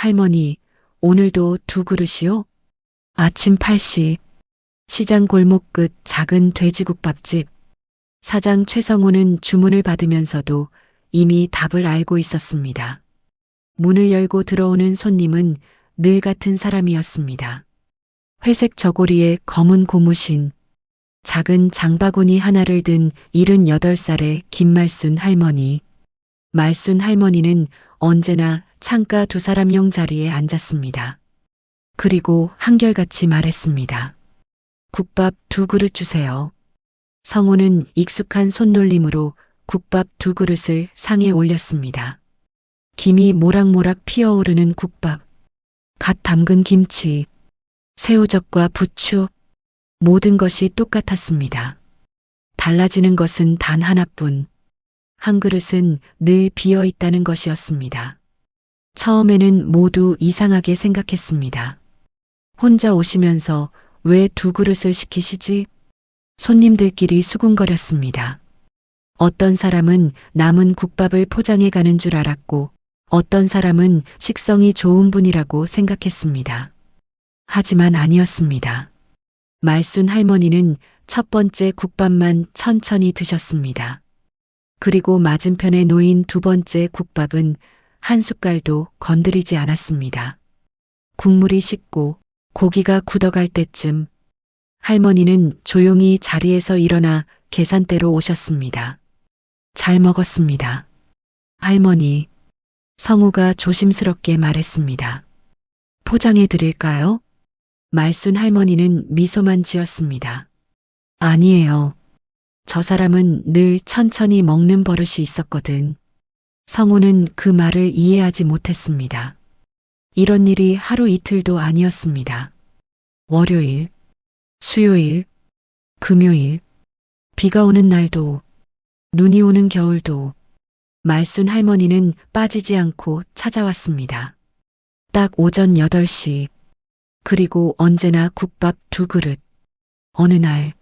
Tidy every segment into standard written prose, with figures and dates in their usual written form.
할머니, 오늘도 두 그릇이요? 아침 8시, 시장 골목 끝 작은 돼지국밥집. 사장 최성호는 주문을 받으면서도 이미 답을 알고 있었습니다. 문을 열고 들어오는 손님은 늘 같은 사람이었습니다. 회색 저고리에 검은 고무신, 작은 장바구니 하나를 든 78살의 김말순 할머니. 말순 할머니는 언제나 창가 두 사람용 자리에 앉았습니다. 그리고 한결같이 말했습니다. 국밥 두 그릇 주세요. 성우는 익숙한 손놀림으로 국밥 두 그릇을 상에 올렸습니다. 김이 모락모락 피어오르는 국밥, 갓 담근 김치, 새우젓과 부추, 모든 것이 똑같았습니다. 달라지는 것은 단 하나뿐. 한 그릇은 늘 비어 있다는 것이었습니다. 처음에는 모두 이상하게 생각했습니다. 혼자 오시면서 왜 두 그릇을 시키시지? 손님들끼리 수군거렸습니다. 어떤 사람은 남은 국밥을 포장해 가는 줄 알았고, 어떤 사람은 식성이 좋은 분이라고 생각했습니다. 하지만 아니었습니다. 말순 할머니는 첫 번째 국밥만 천천히 드셨습니다. 그리고 맞은편에 놓인 두 번째 국밥은 한 숟갈도 건드리지 않았습니다. 국물이 식고 고기가 굳어갈 때쯤 할머니는 조용히 자리에서 일어나 계산대로 오셨습니다. 잘 먹었습니다. 할머니, 성우가 조심스럽게 말했습니다. 포장해 드릴까요? 말순 할머니는 미소만 지었습니다. 아니에요. 저 사람은 늘 천천히 먹는 버릇이 있었거든. 성우는 그 말을 이해하지 못했습니다. 이런 일이 하루 이틀도 아니었습니다. 월요일, 수요일, 금요일, 비가 오는 날도, 눈이 오는 겨울도 말순 할머니는 빠지지 않고 찾아왔습니다. 딱 오전 8시, 그리고 언제나 국밥 두 그릇. 어느 날,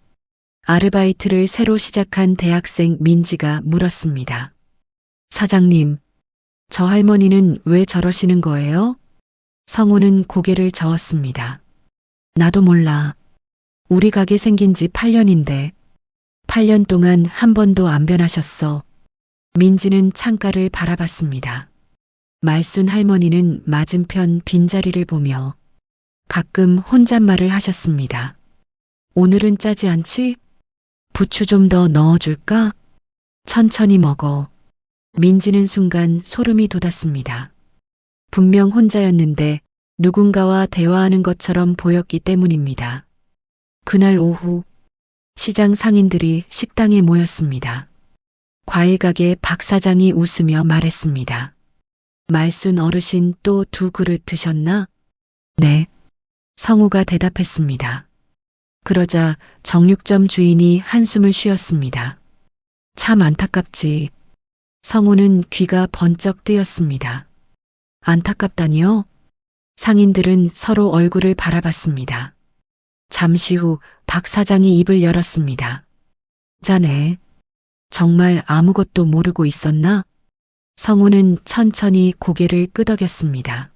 아르바이트를 새로 시작한 대학생 민지가 물었습니다. 사장님, 저 할머니는 왜 저러시는 거예요? 성우는 고개를 저었습니다. 나도 몰라. 우리 가게 생긴 지 8년인데 8년 동안 한 번도 안 변하셨어. 민지는 창가를 바라봤습니다. 말순 할머니는 맞은편 빈자리를 보며 가끔 혼잣말을 하셨습니다. 오늘은 짜지 않지? 부추 좀 더 넣어줄까? 천천히 먹어. 민지는 순간 소름이 돋았습니다. 분명 혼자였는데 누군가와 대화하는 것처럼 보였기 때문입니다. 그날 오후 시장 상인들이 식당에 모였습니다. 과일가게 박 사장이 웃으며 말했습니다. 말순 어르신 또 두 그릇 드셨나? 네. 성우가 대답했습니다. 그러자 정육점 주인이 한숨을 쉬었습니다. 참 안타깝지. 성우는 귀가 번쩍 뜨였습니다. 안타깝다니요? 상인들은 서로 얼굴을 바라봤습니다. 잠시 후 박 사장이 입을 열었습니다. 자네, 정말 아무것도 모르고 있었나? 성우는 천천히 고개를 끄덕였습니다.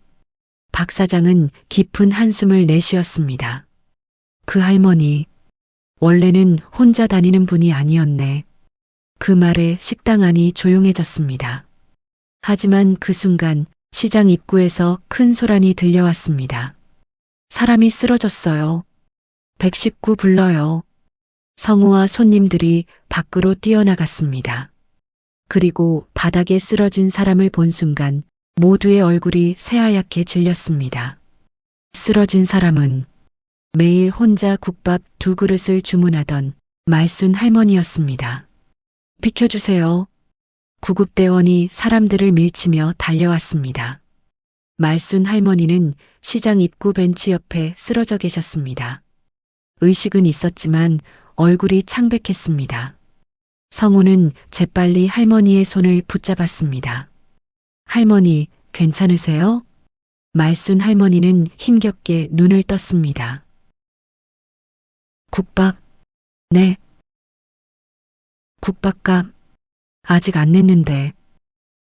박 사장은 깊은 한숨을 내쉬었습니다. 그 할머니, 원래는 혼자 다니는 분이 아니었네. 그 말에 식당 안이 조용해졌습니다. 하지만 그 순간 시장 입구에서 큰 소란이 들려왔습니다. 사람이 쓰러졌어요. 119 불러요. 성우와 손님들이 밖으로 뛰어나갔습니다. 그리고 바닥에 쓰러진 사람을 본 순간 모두의 얼굴이 새하얗게 질렸습니다. 쓰러진 사람은 매일 혼자 국밥 두 그릇을 주문하던 말순 할머니였습니다. 비켜주세요. 구급대원이 사람들을 밀치며 달려왔습니다. 말순 할머니는 시장 입구 벤치 옆에 쓰러져 계셨습니다. 의식은 있었지만 얼굴이 창백했습니다. 성우는 재빨리 할머니의 손을 붙잡았습니다. 할머니, 괜찮으세요? 말순 할머니는 힘겹게 눈을 떴습니다. 국밥, 네. 국밥값, 아직 안 냈는데.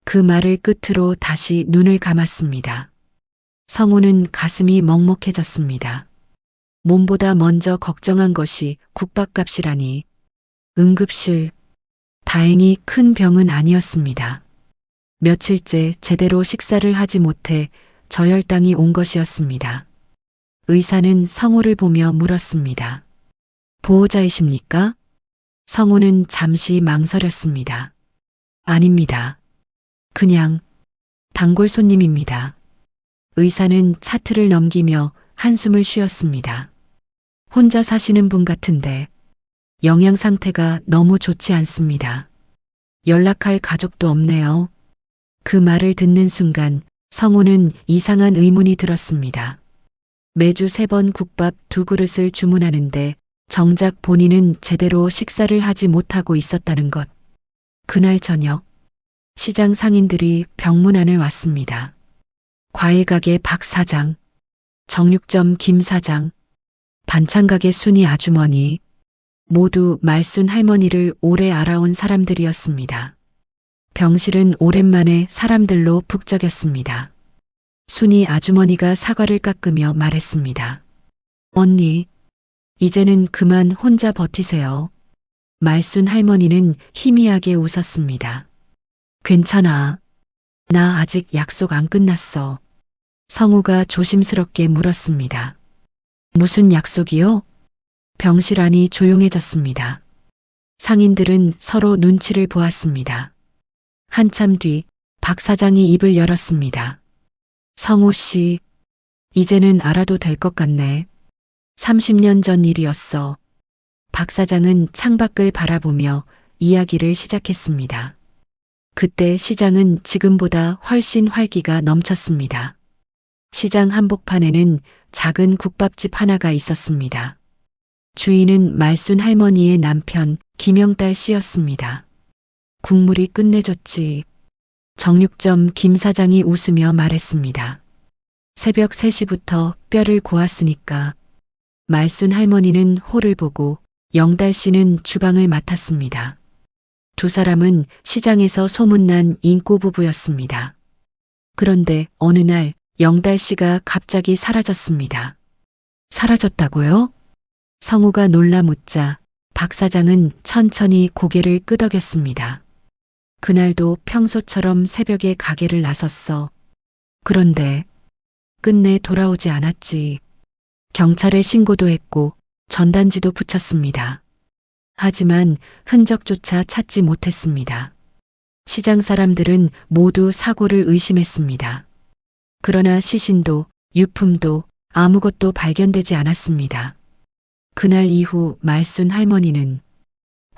그 말을 끝으로 다시 눈을 감았습니다. 성우는 가슴이 먹먹해졌습니다. 몸보다 먼저 걱정한 것이 국밥값이라니. 응급실. 다행히 큰 병은 아니었습니다. 며칠째 제대로 식사를 하지 못해 저혈당이 온 것이었습니다. 의사는 성우를 보며 물었습니다. 보호자이십니까? 성우는 잠시 망설였습니다. 아닙니다. 그냥 단골 손님입니다. 의사는 차트를 넘기며 한숨을 쉬었습니다. 혼자 사시는 분 같은데 영양 상태가 너무 좋지 않습니다. 연락할 가족도 없네요. 그 말을 듣는 순간 성우는 이상한 의문이 들었습니다. 매주 3번 국밥 2그릇을 주문하는데 정작 본인은 제대로 식사를 하지 못하고 있었다는 것. 그날 저녁 시장 상인들이 병문안을 왔습니다. 과일가게 박 사장, 정육점 김 사장, 반찬가게 순이 아주머니, 모두 말순 할머니를 오래 알아온 사람들이었습니다. 병실은 오랜만에 사람들로 북적였습니다. 순이 아주머니가 사과를 깎으며 말했습니다. 언니, 이제는 그만 혼자 버티세요. 말순 할머니는 희미하게 웃었습니다. 괜찮아. 나 아직 약속 안 끝났어. 성우가 조심스럽게 물었습니다. 무슨 약속이요? 병실 안이 조용해졌습니다. 상인들은 서로 눈치를 보았습니다. 한참 뒤 박 사장이 입을 열었습니다. 성우 씨, 이제는 알아도 될 것 같네. 30년 전 일이었어. 박 사장은 창밖을 바라보며 이야기를 시작했습니다. 그때 시장은 지금보다 훨씬 활기가 넘쳤습니다. 시장 한복판에는 작은 국밥집 하나가 있었습니다. 주인은 말순 할머니의 남편 김영달 씨였습니다. 국물이 끝내줬지. 정육점 김 사장이 웃으며 말했습니다. 새벽 3시부터 뼈를 고았으니까. 말순 할머니는 홀을 보고 영달 씨는 주방을 맡았습니다. 두 사람은 시장에서 소문난 인꼬 부부였습니다. 그런데 어느 날 영달 씨가 갑자기 사라졌습니다. 사라졌다고요? 성우가 놀라 묻자 박 사장은 천천히 고개를 끄덕였습니다. 그날도 평소처럼 새벽에 가게를 나섰어. 그런데 끝내 돌아오지 않았지. 경찰에 신고도 했고 전단지도 붙였습니다. 하지만 흔적조차 찾지 못했습니다. 시장 사람들은 모두 사고를 의심했습니다. 그러나 시신도 유품도 아무것도 발견되지 않았습니다. 그날 이후 말순 할머니는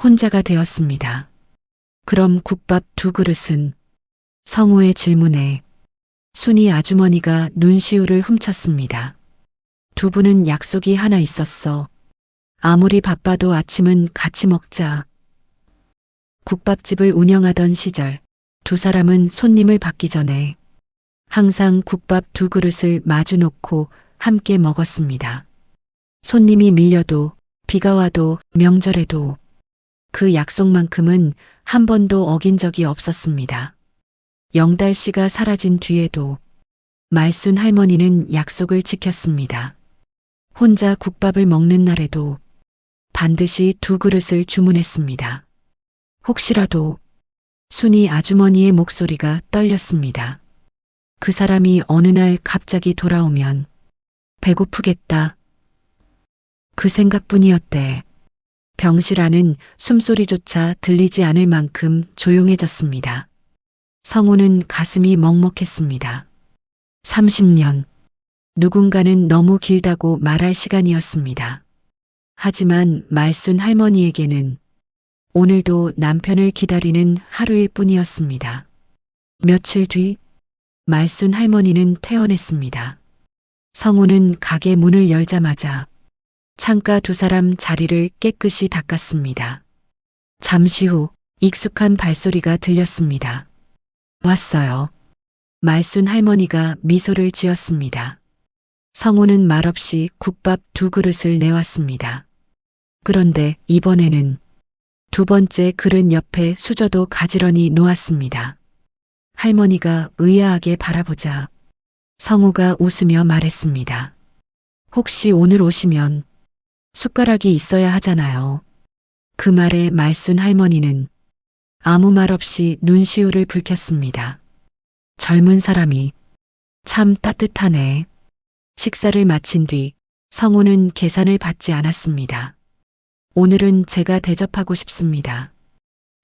혼자가 되었습니다. 그럼 국밥 2그릇은? 성우의 질문에 순이 아주머니가 눈시울을 훔쳤습니다. 두 분은 약속이 하나 있었어. 아무리 바빠도 아침은 같이 먹자. 국밥집을 운영하던 시절 두 사람은 손님을 받기 전에 항상 국밥 2그릇을 마주 놓고 함께 먹었습니다. 손님이 밀려도 비가 와도 명절에도 그 약속만큼은 한 번도 어긴 적이 없었습니다. 영달 씨가 사라진 뒤에도 말순 할머니는 약속을 지켰습니다. 혼자 국밥을 먹는 날에도 반드시 2그릇을 주문했습니다. 혹시라도 순이 아주머니의 목소리가 떨렸습니다. 그 사람이 어느 날 갑자기 돌아오면 배고프겠다. 그 생각뿐이었대. 병실 안은 숨소리조차 들리지 않을 만큼 조용해졌습니다. 성우는 가슴이 먹먹했습니다. 30년. 누군가는 너무 길다고 말할 시간이었습니다. 하지만 말순 할머니에게는 오늘도 남편을 기다리는 하루일 뿐이었습니다. 며칠 뒤 말순 할머니는 퇴원했습니다. 성우는 가게 문을 열자마자 창가 두 사람 자리를 깨끗이 닦았습니다. 잠시 후 익숙한 발소리가 들렸습니다. 왔어요. 말순 할머니가 미소를 지었습니다. 성우는 말없이 국밥 2그릇을 내왔습니다. 그런데 이번에는 두 번째 그릇 옆에 수저도 가지런히 놓았습니다. 할머니가 의아하게 바라보자 성우가 웃으며 말했습니다. 혹시 오늘 오시면 숟가락이 있어야 하잖아요. 그 말에 말순 할머니는 아무 말 없이 눈시울을 붉혔습니다. 젊은 사람이 참 따뜻하네. 식사를 마친 뒤 성우는 계산을 받지 않았습니다. 오늘은 제가 대접하고 싶습니다.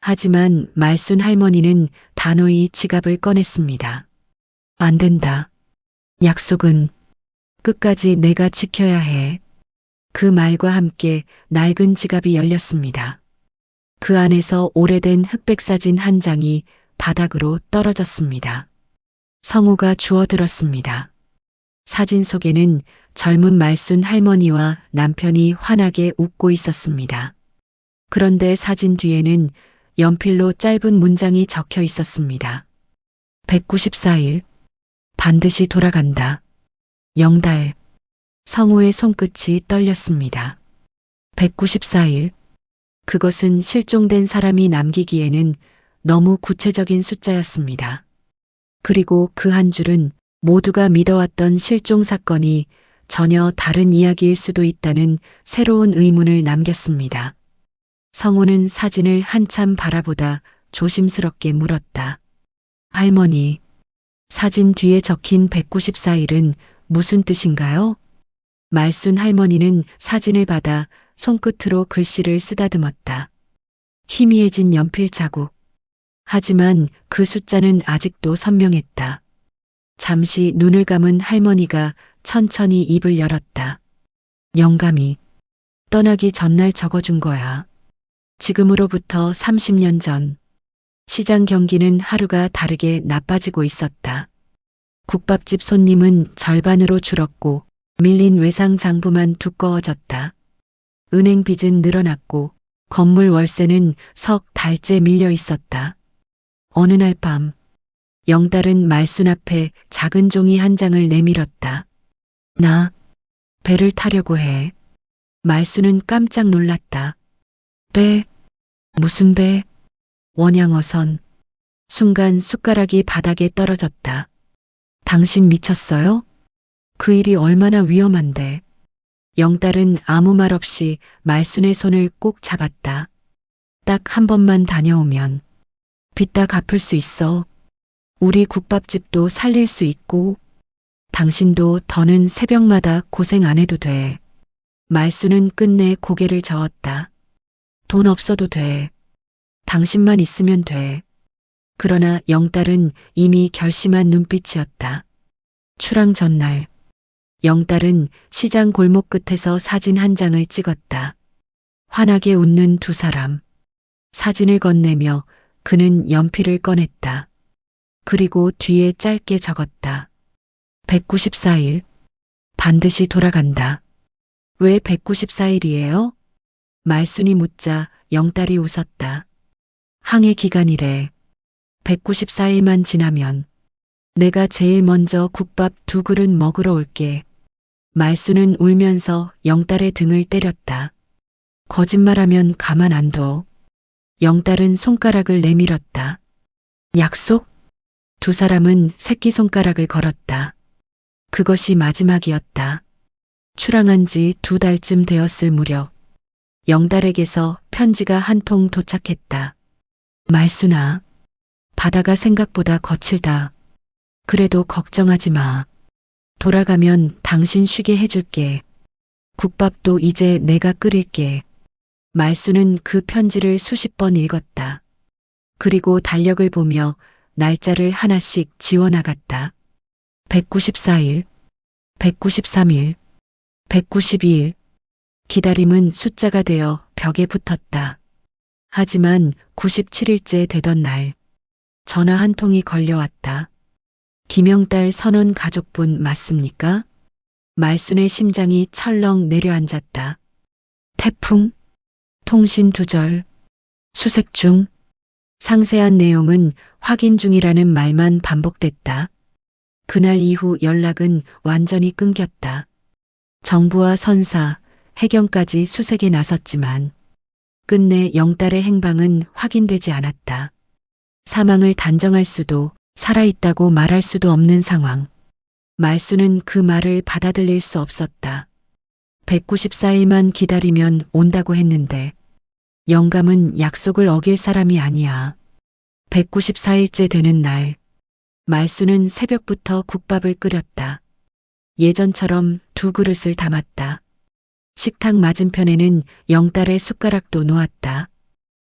하지만 말순 할머니는 단호히 지갑을 꺼냈습니다. 안 된다. 약속은 끝까지 내가 지켜야 해. 그 말과 함께 낡은 지갑이 열렸습니다. 그 안에서 오래된 흑백 사진 한 장이 바닥으로 떨어졌습니다. 성우가 주워들었습니다. 사진 속에는 젊은 말순 할머니와 남편이 환하게 웃고 있었습니다. 그런데 사진 뒤에는 연필로 짧은 문장이 적혀 있었습니다. 194일 반드시 돌아간다. 영달. 성우의 손끝이 떨렸습니다. 194일. 그것은 실종된 사람이 남기기에는 너무 구체적인 숫자였습니다. 그리고 그 한 줄은 모두가 믿어왔던 실종 사건이 전혀 다른 이야기일 수도 있다는 새로운 의문을 남겼습니다. 성우는 사진을 한참 바라보다 조심스럽게 물었다. 할머니, 사진 뒤에 적힌 194일은 무슨 뜻인가요? 말순 할머니는 사진을 받아 손끝으로 글씨를 쓰다듬었다. 희미해진 연필 자국. 하지만 그 숫자는 아직도 선명했다. 잠시 눈을 감은 할머니가 천천히 입을 열었다. 영감이 떠나기 전날 적어준 거야. 지금으로부터 30년 전 시장 경기는 하루가 다르게 나빠지고 있었다. 국밥집 손님은 절반으로 줄었고 밀린 외상 장부만 두꺼워졌다. 은행 빚은 늘어났고 건물 월세는 석 달째 밀려 있었다. 어느 날 밤 영달은 말순 앞에 작은 종이 한 장을 내밀었다. 나 배를 타려고 해. 말순은 깜짝 놀랐다. 배? 무슨 배? 원양어선. 순간 숟가락이 바닥에 떨어졌다. 당신 미쳤어요? 그 일이 얼마나 위험한데. 영달은 아무 말 없이 말순의 손을 꼭 잡았다. 딱 한 번만 다녀오면 빚 다 갚을 수 있어. 우리 국밥집도 살릴 수 있고 당신도 더는 새벽마다 고생 안 해도 돼. 말순은 끝내 고개를 저었다. 돈 없어도 돼. 당신만 있으면 돼. 그러나 영달은 이미 결심한 눈빛이었다. 출항 전날 영달은 시장 골목 끝에서 사진 한 장을 찍었다. 환하게 웃는 두 사람. 사진을 건네며 그는 연필을 꺼냈다. 그리고 뒤에 짧게 적었다. 194일. 반드시 돌아간다. 왜 194일이에요? 말순이 묻자 영달이 웃었다. 항해 기간이래. 194일만 지나면 내가 제일 먼저 국밥 2그릇 먹으러 올게. 말순은 울면서 영달의 등을 때렸다. 거짓말하면 가만 안 둬. 영달은 손가락을 내밀었다. 약속? 두 사람은 새끼손가락을 걸었다. 그것이 마지막이었다. 출항한 지 2달쯤 되었을 무렵 영달에게서 편지가 한 통 도착했다. 말순아, 바다가 생각보다 거칠다. 그래도 걱정하지 마. 돌아가면 당신 쉬게 해줄게. 국밥도 이제 내가 끓일게. 말순은 그 편지를 수십 번 읽었다. 그리고 달력을 보며 날짜를 하나씩 지워나갔다. 194일, 193일, 192일. 기다림은 숫자가 되어 벽에 붙었다. 하지만 97일째 되던 날, 전화 한 통이 걸려왔다. 김영달 선원 가족분 맞습니까? 말순의 심장이 철렁 내려앉았다. 태풍, 통신 두절, 수색 중. 상세한 내용은 확인 중이라는 말만 반복됐다. 그날 이후 연락은 완전히 끊겼다. 정부와 선사, 해경까지 수색에 나섰지만 끝내 영달의 행방은 확인되지 않았다. 사망을 단정할 수도 살아있다고 말할 수도 없는 상황. 말수는 그 말을 받아들일 수 없었다. 194일만 기다리면 온다고 했는데 영감은 약속을 어길 사람이 아니야. 194일째 되는 날, 말수는 새벽부터 국밥을 끓였다. 예전처럼 2그릇을 담았다. 식탁 맞은편에는 영달의 숟가락도 놓았다.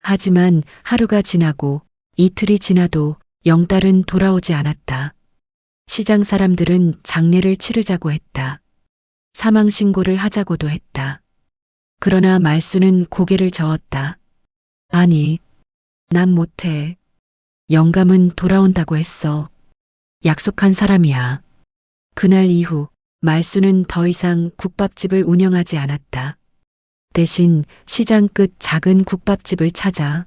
하지만 하루가 지나고 이틀이 지나도 영달은 돌아오지 않았다. 시장 사람들은 장례를 치르자고 했다. 사망 신고를 하자고도 했다. 그러나 말수는 고개를 저었다. 아니, 난 못해. 영감은 돌아온다고 했어. 약속한 사람이야. 그날 이후 말수는 더 이상 국밥집을 운영하지 않았다. 대신 시장 끝 작은 국밥집을 찾아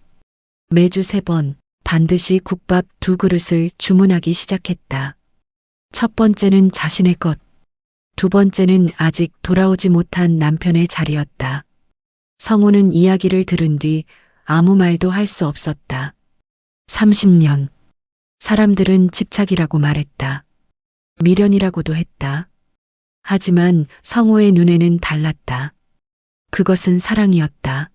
매주 3번 반드시 국밥 2그릇을 주문하기 시작했다. 첫 번째는 자신의 것, 2번째는 아직 돌아오지 못한 남편의 자리였다. 성우는 이야기를 들은 뒤 아무 말도 할 수 없었다. 30년. 사람들은 집착이라고 말했다. 미련이라고도 했다. 하지만 성우의 눈에는 달랐다. 그것은 사랑이었다.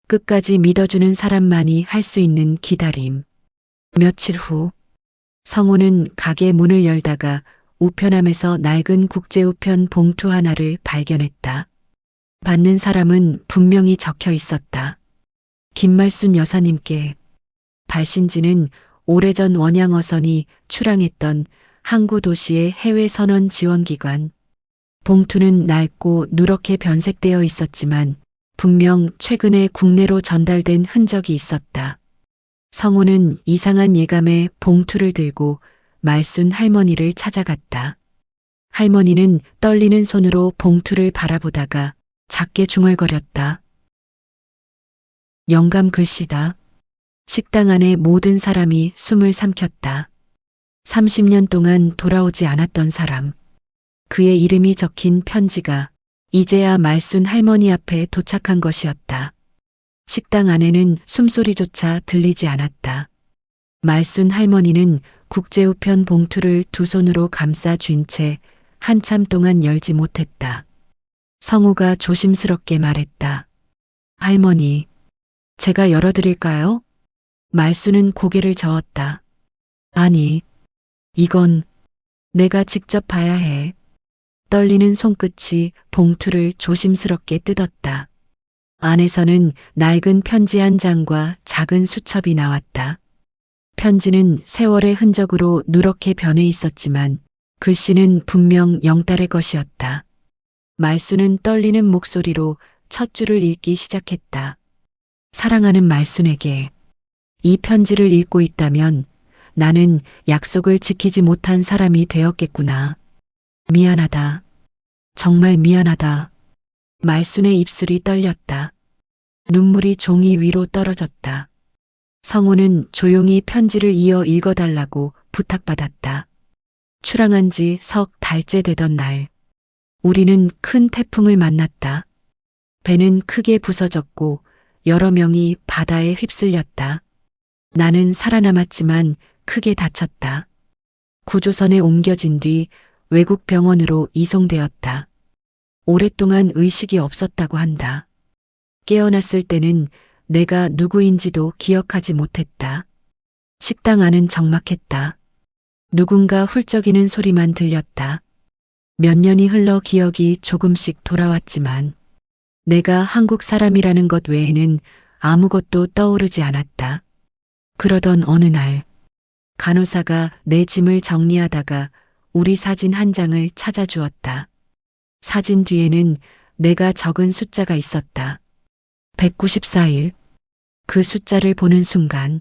끝까지 믿어주는 사람만이 할 수 있는 기다림. 며칠 후, 성우는 가게 문을 열다가 우편함에서 낡은 국제우편 봉투 하나를 발견했다. 받는 사람은 분명히 적혀 있었다. 김말순 여사님께. 발신지는 오래전 원양어선이 출항했던 항구 도시의 해외 선원 지원기관. 봉투는 낡고 누렇게 변색되어 있었지만 분명 최근에 국내로 전달된 흔적이 있었다. 성우는 이상한 예감에 봉투를 들고 말순 할머니를 찾아갔다. 할머니는 떨리는 손으로 봉투를 바라보다가 작게 중얼거렸다. 영감 글씨다. 식당 안에 모든 사람이 숨을 삼켰다. 30년 동안 돌아오지 않았던 사람. 그의 이름이 적힌 편지가 이제야 말순 할머니 앞에 도착한 것이었다. 식당 안에는 숨소리조차 들리지 않았다. 말순 할머니는 국제우편 봉투를 2손으로 감싸 쥔 채 한참 동안 열지 못했다. 성우가 조심스럽게 말했다. 할머니, 제가 열어드릴까요? 말순은 고개를 저었다. 아니, 이건 내가 직접 봐야 해. 떨리는 손끝이 봉투를 조심스럽게 뜯었다. 안에서는 낡은 편지 한 장과 작은 수첩이 나왔다. 편지는 세월의 흔적으로 누렇게 변해 있었지만 글씨는 분명 영달의 것이었다. 말순은 떨리는 목소리로 첫 줄을 읽기 시작했다. 사랑하는 말순에게. 이 편지를 읽고 있다면 나는 약속을 지키지 못한 사람이 되었겠구나. 미안하다. 정말 미안하다. 말순의 입술이 떨렸다. 눈물이 종이 위로 떨어졌다. 성우는 조용히 편지를 이어 읽어달라고 부탁받았다. 출항한 지 석 달째 되던 날, 우리는 큰 태풍을 만났다. 배는 크게 부서졌고 여러 명이 바다에 휩쓸렸다. 나는 살아남았지만 크게 다쳤다. 구조선에 옮겨진 뒤 외국 병원으로 이송되었다. 오랫동안 의식이 없었다고 한다. 깨어났을 때는 내가 누구인지도 기억하지 못했다. 식당 안은 적막했다. 누군가 훌쩍이는 소리만 들렸다. 몇 년이 흘러 기억이 조금씩 돌아왔지만 내가 한국 사람이라는 것 외에는 아무것도 떠오르지 않았다. 그러던 어느 날 간호사가 내 짐을 정리하다가 우리 사진 한 장을 찾아주었다. 사진 뒤에는 내가 적은 숫자가 있었다. 194일. 그 숫자를 보는 순간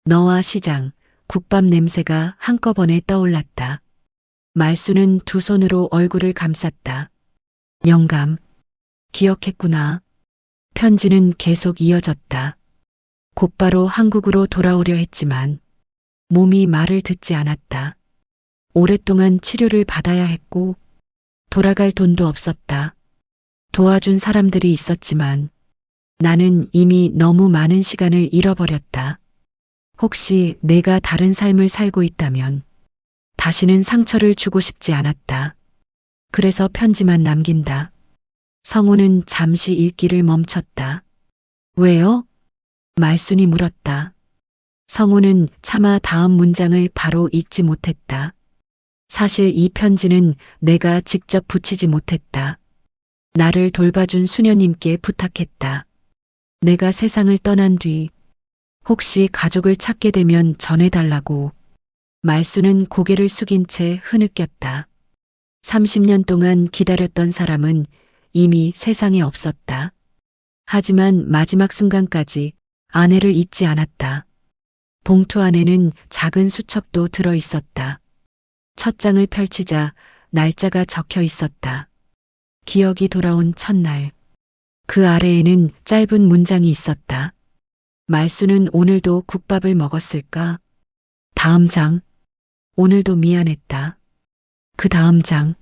너와 시장, 국밥 냄새가 한꺼번에 떠올랐다. 말수는 2손으로 얼굴을 감쌌다. 영감, 기억했구나. 편지는 계속 이어졌다. 곧바로 한국으로 돌아오려 했지만 몸이 말을 듣지 않았다. 오랫동안 치료를 받아야 했고 돌아갈 돈도 없었다. 도와준 사람들이 있었지만 나는 이미 너무 많은 시간을 잃어버렸다. 혹시 내가 다른 삶을 살고 있다면 다시는 상처를 주고 싶지 않았다. 그래서 편지만 남긴다. 성우는 잠시 읽기를 멈췄다. 왜요? 말순이 물었다. 성우는 차마 다음 문장을 바로 읽지 못했다. 사실 이 편지는 내가 직접 붙이지 못했다. 나를 돌봐준 수녀님께 부탁했다. 내가 세상을 떠난 뒤 혹시 가족을 찾게 되면 전해달라고. 말순은 고개를 숙인 채 흐느꼈다. 30년 동안 기다렸던 사람은 이미 세상에 없었다. 하지만 마지막 순간까지 아내를 잊지 않았다. 봉투 안에는 작은 수첩도 들어 있었다. 첫 장을 펼치자 날짜가 적혀 있었다. 기억이 돌아온 첫날. 그 아래에는 짧은 문장이 있었다. 말순은 오늘도 국밥을 먹었을까? 다음 장. 오늘도 미안했다. 그 다음 장.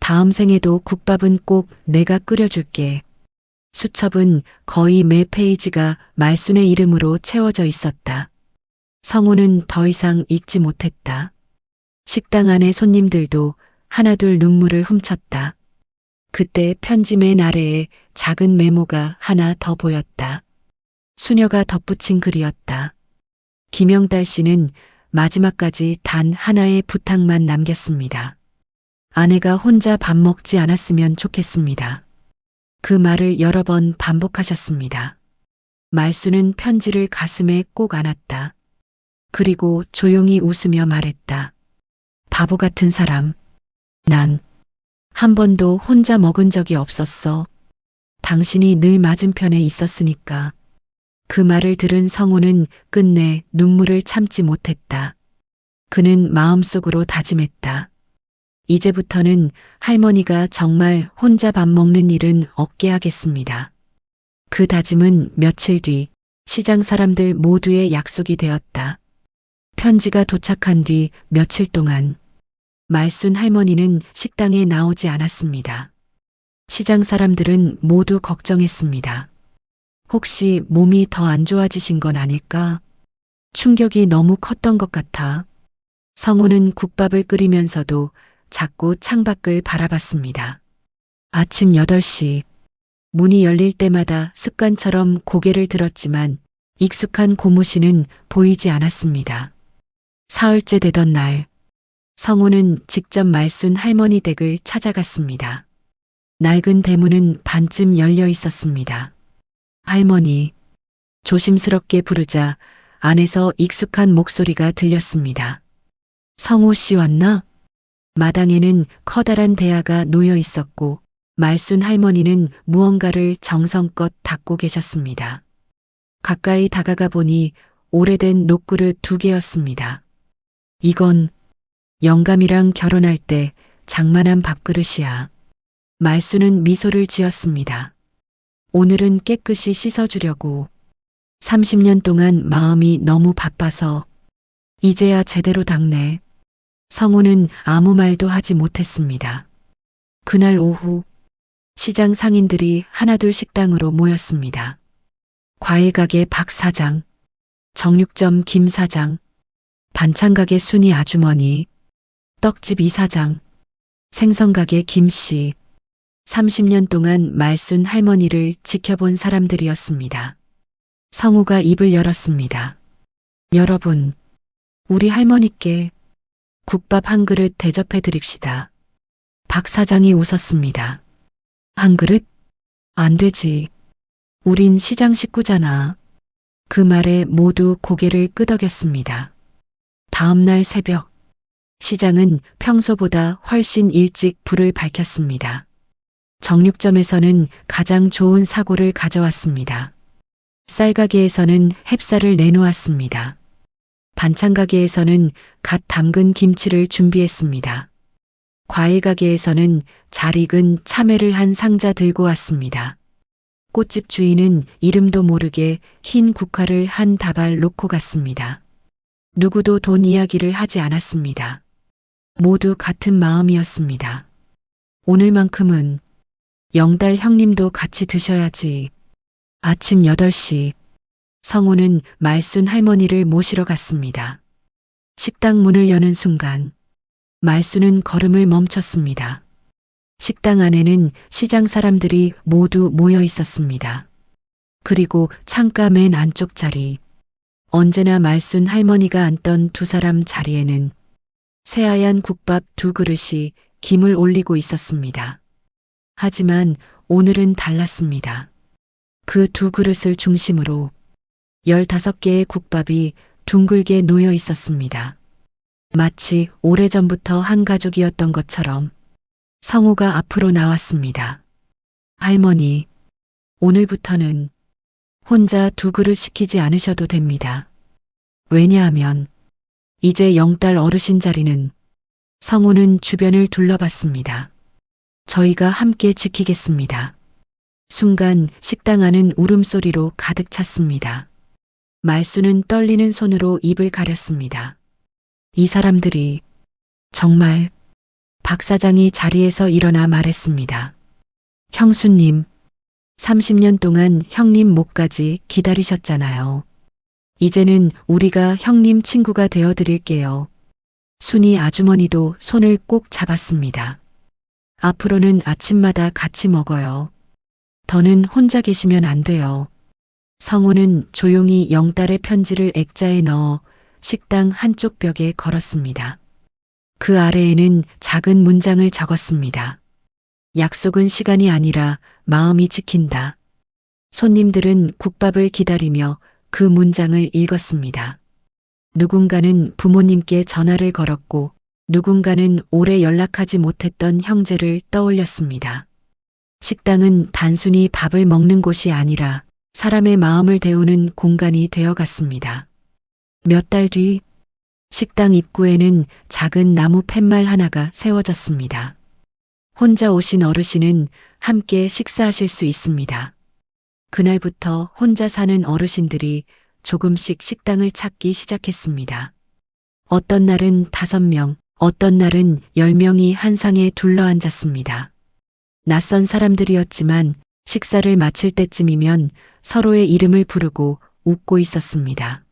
다음 생에도 국밥은 꼭 내가 끓여줄게. 수첩은 거의 매 페이지가 말순의 이름으로 채워져 있었다. 성우는 더 이상 읽지 못했다. 식당 안의 손님들도 하나둘 눈물을 훔쳤다. 그때 편지 맨 아래에 작은 메모가 하나 더 보였다. 수녀가 덧붙인 글이었다. 김영달 씨는 마지막까지 단 하나의 부탁만 남겼습니다. 아내가 혼자 밥 먹지 않았으면 좋겠습니다. 그 말을 여러 번 반복하셨습니다. 말순은 편지를 가슴에 꼭 안았다. 그리고 조용히 웃으며 말했다. 바보 같은 사람. 난 한 번도 혼자 먹은 적이 없었어. 당신이 늘 맞은편에 있었으니까. 그 말을 들은 성우는 끝내 눈물을 참지 못했다. 그는 마음속으로 다짐했다. 이제부터는 할머니가 정말 혼자 밥 먹는 일은 없게 하겠습니다. 그 다짐은 며칠 뒤 시장 사람들 모두의 약속이 되었다. 편지가 도착한 뒤 며칠 동안 말순 할머니는 식당에 나오지 않았습니다. 시장 사람들은 모두 걱정했습니다. 혹시 몸이 더 안 좋아지신 건 아닐까? 충격이 너무 컸던 것 같아. 성우는 국밥을 끓이면서도 자꾸 창밖을 바라봤습니다. 아침 8시. 문이 열릴 때마다 습관처럼 고개를 들었지만 익숙한 고무신은 보이지 않았습니다. 사흘째 되던 날, 성우는 직접 말순 할머니 댁을 찾아갔습니다. 낡은 대문은 반쯤 열려 있었습니다. 할머니, 조심스럽게 부르자 안에서 익숙한 목소리가 들렸습니다. 성우 씨 왔나? 마당에는 커다란 대야가 놓여 있었고 말순 할머니는 무언가를 정성껏 닦고 계셨습니다. 가까이 다가가 보니 오래된 녹그릇 2개였습니다. 이건 영감이랑 결혼할 때 장만한 밥그릇이야. 말순은 미소를 지었습니다. 오늘은 깨끗이 씻어주려고. 30년 동안 마음이 너무 바빠서 이제야 제대로 닦네. 성우는 아무 말도 하지 못했습니다. 그날 오후 시장 상인들이 하나둘 식당으로 모였습니다. 과일가게 박 사장, 정육점 김 사장, 반찬가게 순이 아주머니, 떡집 이 사장, 생선가게 김 씨. 30년 동안 말순 할머니를 지켜본 사람들이었습니다. 성우가 입을 열었습니다. 여러분, 우리 할머니께 국밥 한 그릇 대접해 드립시다. 박 사장이 웃었습니다. 한 그릇? 안 되지. 우린 시장 식구잖아. 그 말에 모두 고개를 끄덕였습니다. 다음 날 새벽, 시장은 평소보다 훨씬 일찍 불을 밝혔습니다. 정육점에서는 가장 좋은 사고를 가져왔습니다. 쌀가게에서는 햅쌀을 내놓았습니다. 반찬가게에서는 갓 담근 김치를 준비했습니다. 과일가게에서는 잘 익은 참외를 한 상자 들고 왔습니다. 꽃집 주인은 이름도 모르게 흰 국화를 한 다발 놓고 갔습니다. 누구도 돈 이야기를 하지 않았습니다. 모두 같은 마음이었습니다. 오늘만큼은 영달 형님도 같이 드셔야지. 아침 8시 성우는 말순 할머니를 모시러 갔습니다. 식당 문을 여는 순간 말수는 걸음을 멈췄습니다. 식당 안에는 시장 사람들이 모두 모여 있었습니다. 그리고 창가 맨 안쪽 자리, 언제나 말순 할머니가 앉던 두 사람 자리에는 새하얀 국밥 두 그릇이 김을 올리고 있었습니다. 하지만 오늘은 달랐습니다. 그 두 그릇을 중심으로 15개의 국밥이 둥글게 놓여 있었습니다. 마치 오래전부터 한 가족이었던 것처럼 성우가 앞으로 나왔습니다. 할머니, 오늘부터는 혼자 두 그릇 시키지 않으셔도 됩니다. 왜냐하면 이제 영달 어르신 자리는. 성우는 주변을 둘러봤습니다. 저희가 함께 지키겠습니다. 순간 식당 안은 울음소리로 가득 찼습니다. 말수는 떨리는 손으로 입을 가렸습니다. 이 사람들이 정말. 박 사장이 자리에서 일어나 말했습니다. 형수님, 30년 동안 형님 목까지 기다리셨잖아요. 이제는 우리가 형님 친구가 되어 드릴게요. 순이 아주머니도 손을 꼭 잡았습니다. 앞으로는 아침마다 같이 먹어요. 더는 혼자 계시면 안 돼요. 성우는 조용히 영달의 편지를 액자에 넣어 식당 한쪽 벽에 걸었습니다. 그 아래에는 작은 문장을 적었습니다. 약속은 시간이 아니라 마음이 지킨다. 손님들은 국밥을 기다리며 그 문장을 읽었습니다. 누군가는 부모님께 전화를 걸었고 누군가는 오래 연락하지 못했던 형제를 떠올렸습니다. 식당은 단순히 밥을 먹는 곳이 아니라 사람의 마음을 데우는 공간이 되어갔습니다. 몇 달 뒤 식당 입구에는 작은 나무 팻말 하나가 세워졌습니다. 혼자 오신 어르신은 함께 식사하실 수 있습니다. 그날부터 혼자 사는 어르신들이 조금씩 식당을 찾기 시작했습니다. 어떤 날은 5명, 어떤 날은 10명이 한 상에 둘러앉았습니다. 낯선 사람들이었지만 식사를 마칠 때쯤이면 서로의 이름을 부르고 웃고 있었습니다.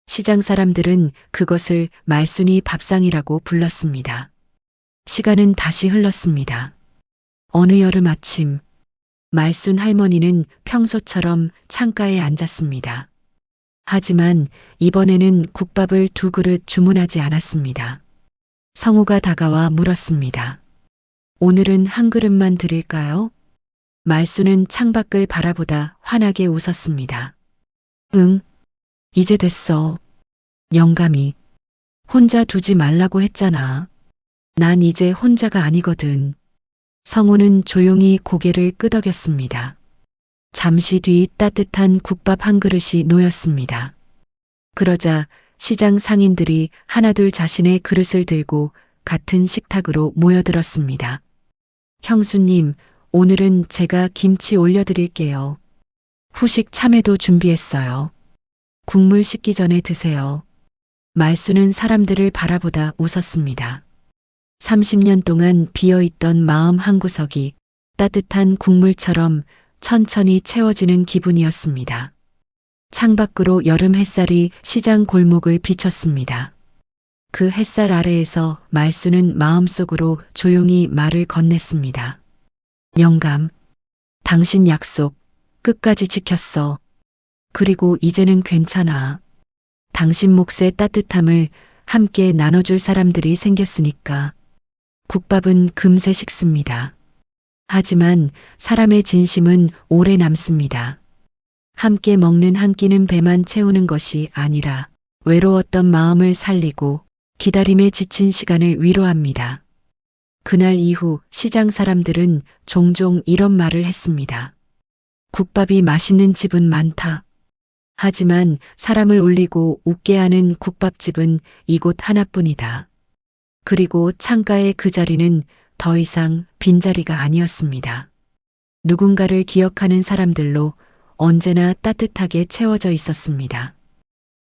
시장 사람들은 그것을 말순이 밥상이라고 불렀습니다. 시간은 다시 흘렀습니다. 어느 여름 아침, 말순 할머니는 평소처럼 창가에 앉았습니다. 하지만 이번에는 국밥을 2그릇 주문하지 않았습니다. 성우가 다가와 물었습니다. 오늘은 한 그릇만 드릴까요? 말순은 창밖을 바라보다 환하게 웃었습니다. 응, 이제 됐어. 영감이. 혼자 두지 말라고 했잖아. 난 이제 혼자가 아니거든. 성우는 조용히 고개를 끄덕였습니다. 잠시 뒤 따뜻한 국밥 한 그릇이 놓였습니다. 그러자 시장 상인들이 하나둘 자신의 그릇을 들고 같은 식탁으로 모여들었습니다. 형수님, 오늘은 제가 김치 올려드릴게요. 후식 참외도 준비했어요. 국물 식기 전에 드세요. 말수는 사람들을 바라보다 웃었습니다. 30년 동안 비어있던 마음 한구석이 따뜻한 국물처럼 천천히 채워지는 기분이었습니다. 창밖으로 여름 햇살이 시장 골목을 비췄습니다. 그 햇살 아래에서 말수는 마음속으로 조용히 말을 건넸습니다. 영감, 당신 약속 끝까지 지켰어. 그리고 이제는 괜찮아. 당신 몫의 따뜻함을 함께 나눠줄 사람들이 생겼으니까. 국밥은 금세 식습니다. 하지만 사람의 진심은 오래 남습니다. 함께 먹는 한 끼는 배만 채우는 것이 아니라 외로웠던 마음을 살리고 기다림에 지친 시간을 위로합니다. 그날 이후 시장 사람들은 종종 이런 말을 했습니다. 국밥이 맛있는 집은 많다. 하지만 사람을 울리고 웃게 하는 국밥집은 이곳 하나뿐이다. 그리고 창가의 그 자리는 더 이상 빈자리가 아니었습니다. 누군가를 기억하는 사람들로 언제나 따뜻하게 채워져 있었습니다.